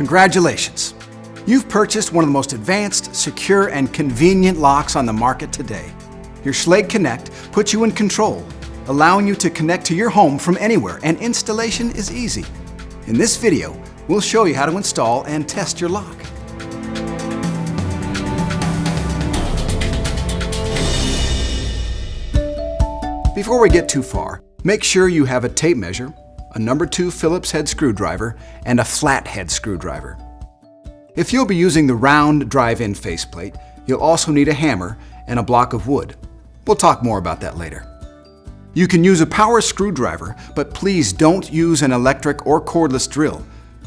Congratulations! You've purchased one of the most advanced, secure, and convenient locks on the market today. Your Schlage Connect puts you in control, allowing you to connect to your home from anywhere, and installation is easy. In this video, we'll show you how to install and test your lock. Before we get too far, make sure you have a tape measure, a number 2 Phillips head screwdriver, and a flat head screwdriver. If you'll be using the round drive-in faceplate, you'll also need a hammer and a block of wood. We'll talk more about that later. You can use a power screwdriver, but please don't use an electric or cordless drill.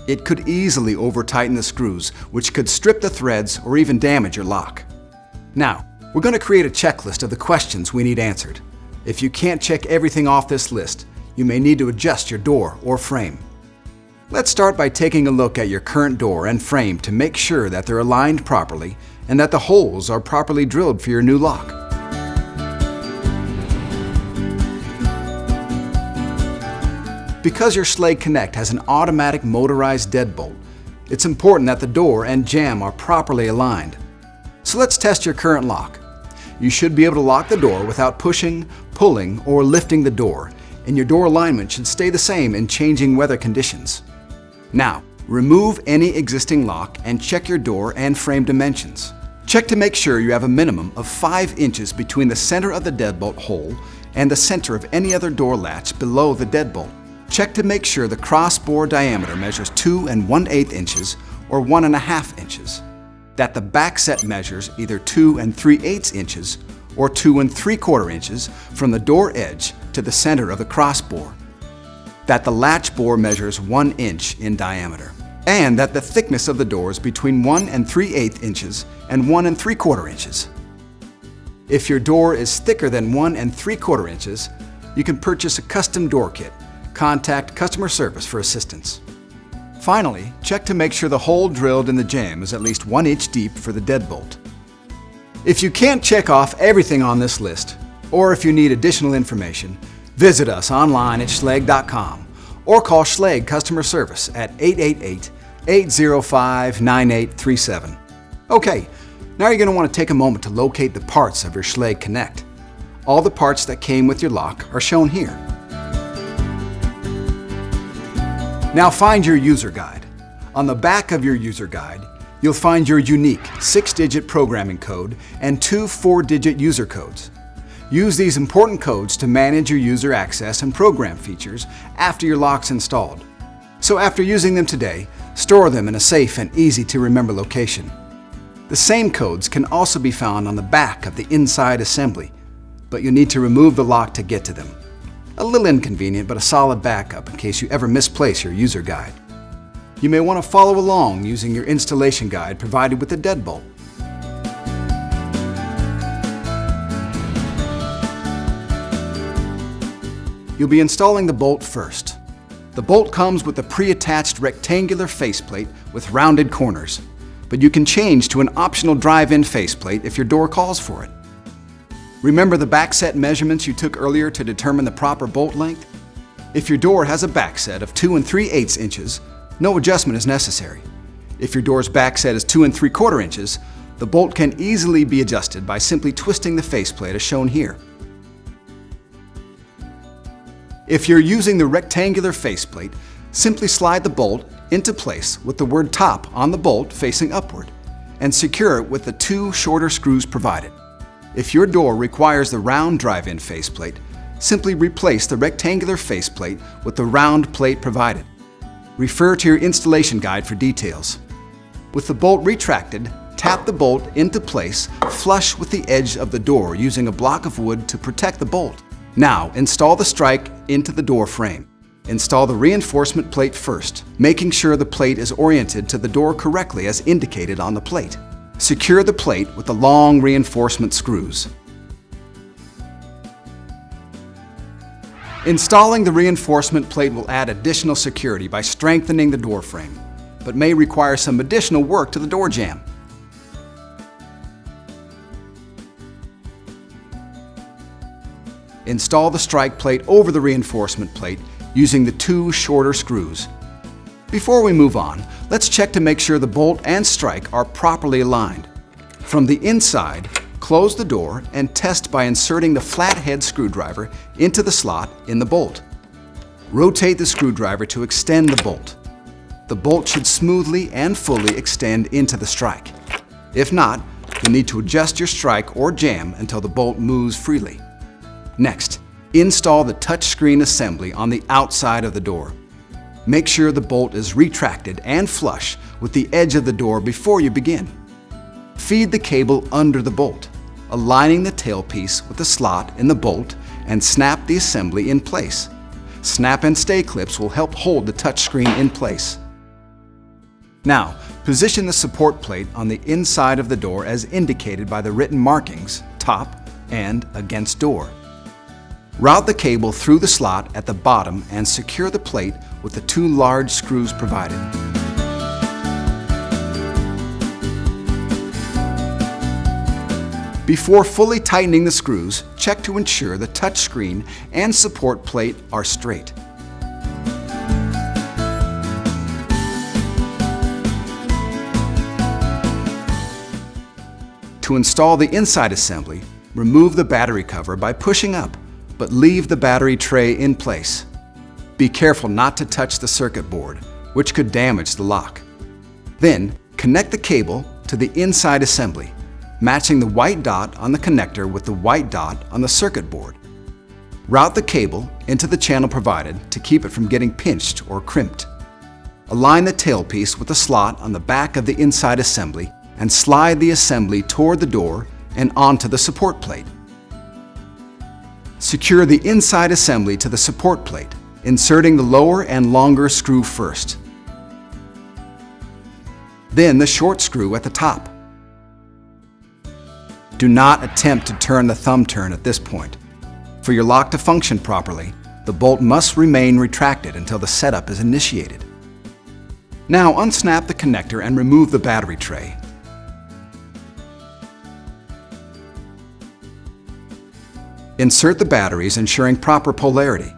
It could easily over-tighten the screws, which could strip the threads or even damage your lock. Now, we're going to create a checklist of the questions we need answered. If you can't check everything off this list, you may need to adjust your door or frame. Let's start by taking a look at your current door and frame to make sure that they're aligned properly and that the holes are properly drilled for your new lock. Because your Schlage Connect has an automatic motorized deadbolt, it's important that the door and jamb are properly aligned. So let's test your current lock. You should be able to lock the door without pushing, pulling, or lifting the door, and your door alignment should stay the same in changing weather conditions. Now, remove any existing lock and check your door and frame dimensions. Check to make sure you have a minimum of 5 inches between the center of the deadbolt hole and the center of any other door latch below the deadbolt. Check to make sure the crossbore diameter measures 2 1/8 inches or 1.5 inches, that the back set measures either 2 3/8 inches or 2 3/4 inches from the door edge to the center of the crossbore, that the latch bore measures 1 inch in diameter, and that the thickness of the door is between 1 3/8 inches and 1 3/4 inches. If your door is thicker than 1 3/4 inches, you can purchase a custom door kit. Contact customer service for assistance. Finally, check to make sure the hole drilled in the jamb is at least 1 inch deep for the deadbolt. If you can't check off everything on this list, or if you need additional information, visit us online at Schlage.com or call Schlage customer service at 888-805-9837. Okay, now you're going to want to take a moment to locate the parts of your Schlage Connect. All the parts that came with your lock are shown here. Now find your user guide. On the back of your user guide, you'll find your unique 6-digit programming code and 2 4-digit user codes. Use these important codes to manage your user access and program features after your lock's installed. So after using them today, store them in a safe and easy-to-remember location. The same codes can also be found on the back of the inside assembly, but you'll need to remove the lock to get to them. A little inconvenient, but a solid backup in case you ever misplace your user guide. You may want to follow along using your installation guide provided with the deadbolt. You'll be installing the bolt first. The bolt comes with a pre-attached rectangular faceplate with rounded corners, but you can change to an optional drive-in faceplate if your door calls for it. Remember the back set measurements you took earlier to determine the proper bolt length? If your door has a back set of 2 3/8 inches, no adjustment is necessary. If your door's back set is 2 3/4 inches, the bolt can easily be adjusted by simply twisting the faceplate as shown here. If you're using the rectangular faceplate, simply slide the bolt into place with the word "top" on the bolt facing upward and secure it with the 2 shorter screws provided. If your door requires the round drive-in faceplate, simply replace the rectangular faceplate with the round plate provided. Refer to your installation guide for details. With the bolt retracted, tap the bolt into place flush with the edge of the door using a block of wood to protect the bolt. Now, install the strike into the door frame. Install the reinforcement plate first, making sure the plate is oriented to the door correctly as indicated on the plate. Secure the plate with the long reinforcement screws. Installing the reinforcement plate will add additional security by strengthening the door frame, but may require some additional work to the door jamb. Install the strike plate over the reinforcement plate using the 2 shorter screws. Before we move on, let's check to make sure the bolt and strike are properly aligned. From the inside, close the door and test by inserting the flathead screwdriver into the slot in the bolt. Rotate the screwdriver to extend the bolt. The bolt should smoothly and fully extend into the strike. If not, you'll need to adjust your strike or jam until the bolt moves freely. Next, install the touchscreen assembly on the outside of the door. Make sure the bolt is retracted and flush with the edge of the door before you begin. Feed the cable under the bolt, aligning the tailpiece with the slot in the bolt, and snap the assembly in place. Snap and stay clips will help hold the touchscreen in place. Now, position the support plate on the inside of the door as indicated by the written markings, top and against door. Route the cable through the slot at the bottom and secure the plate with the 2 large screws provided. Before fully tightening the screws, check to ensure the touchscreen and support plate are straight. To install the inside assembly, remove the battery cover by pushing up, but leave the battery tray in place. Be careful not to touch the circuit board, which could damage the lock. Then, connect the cable to the inside assembly, matching the white dot on the connector with the white dot on the circuit board. Route the cable into the channel provided to keep it from getting pinched or crimped. Align the tailpiece with the slot on the back of the inside assembly and slide the assembly toward the door and onto the support plate. Secure the inside assembly to the support plate, inserting the lower and longer screw first. Then the short screw at the top. Do not attempt to turn the thumb turn at this point. For your lock to function properly, the bolt must remain retracted until the setup is initiated. Now unsnap the connector and remove the battery tray. Insert the batteries, ensuring proper polarity.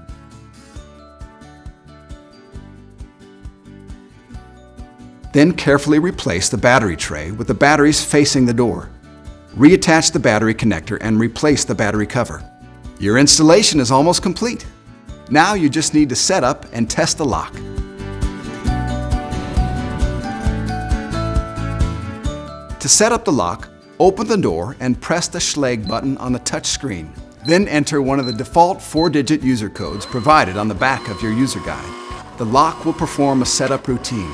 Then carefully replace the battery tray with the batteries facing the door. Reattach the battery connector and replace the battery cover. Your installation is almost complete. Now you just need to set up and test the lock. To set up the lock, open the door and press the Schlage button on the touch screen. Then enter one of the default 4-digit user codes provided on the back of your user guide. The lock will perform a setup routine.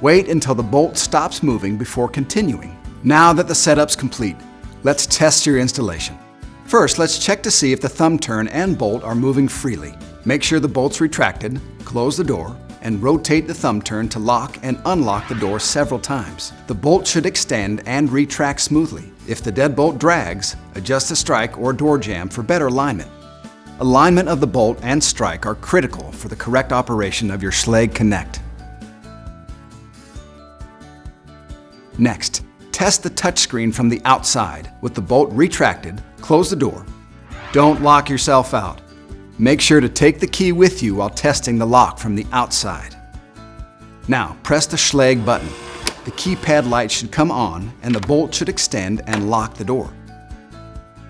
Wait until the bolt stops moving before continuing. Now that the setup's complete, let's test your installation. First, let's check to see if the thumb turn and bolt are moving freely. Make sure the bolt's retracted, close the door, and rotate the thumb turn to lock and unlock the door several times. The bolt should extend and retract smoothly. If the deadbolt drags, adjust the strike or door jamb for better alignment. Alignment of the bolt and strike are critical for the correct operation of your Schlage Connect. Next, test the touchscreen from the outside. With the bolt retracted, close the door. Don't lock yourself out. Make sure to take the key with you while testing the lock from the outside. Now, press the Schlage button. The keypad light should come on and the bolt should extend and lock the door.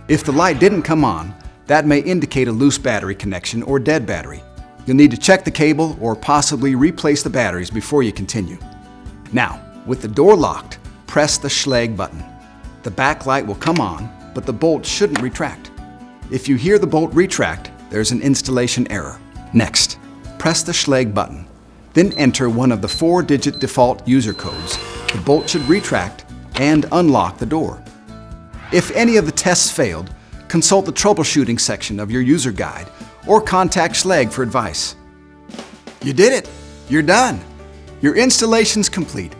If the light didn't come on, that may indicate a loose battery connection or dead battery. You'll need to check the cable or possibly replace the batteries before you continue. Now, with the door locked, press the Schlage button. The back light will come on, but the bolt shouldn't retract. If you hear the bolt retract, there's an installation error. Next, press the Schlage button. Then enter one of the 4-digit default user codes. The bolt should retract and unlock the door. If any of the tests failed, consult the troubleshooting section of your user guide or contact Schlage for advice. You did it! You're done! Your installation's complete.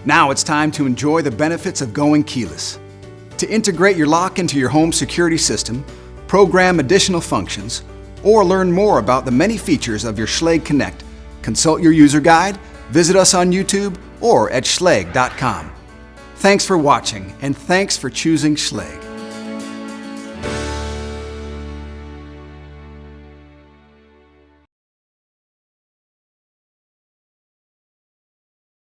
Now it's time to enjoy the benefits of going keyless. To integrate your lock into your home security system, program additional functions, or learn more about the many features of your Schlage Connect, consult your user guide, visit us on YouTube, or at schlage.com. Thanks for watching, and thanks for choosing Schlage.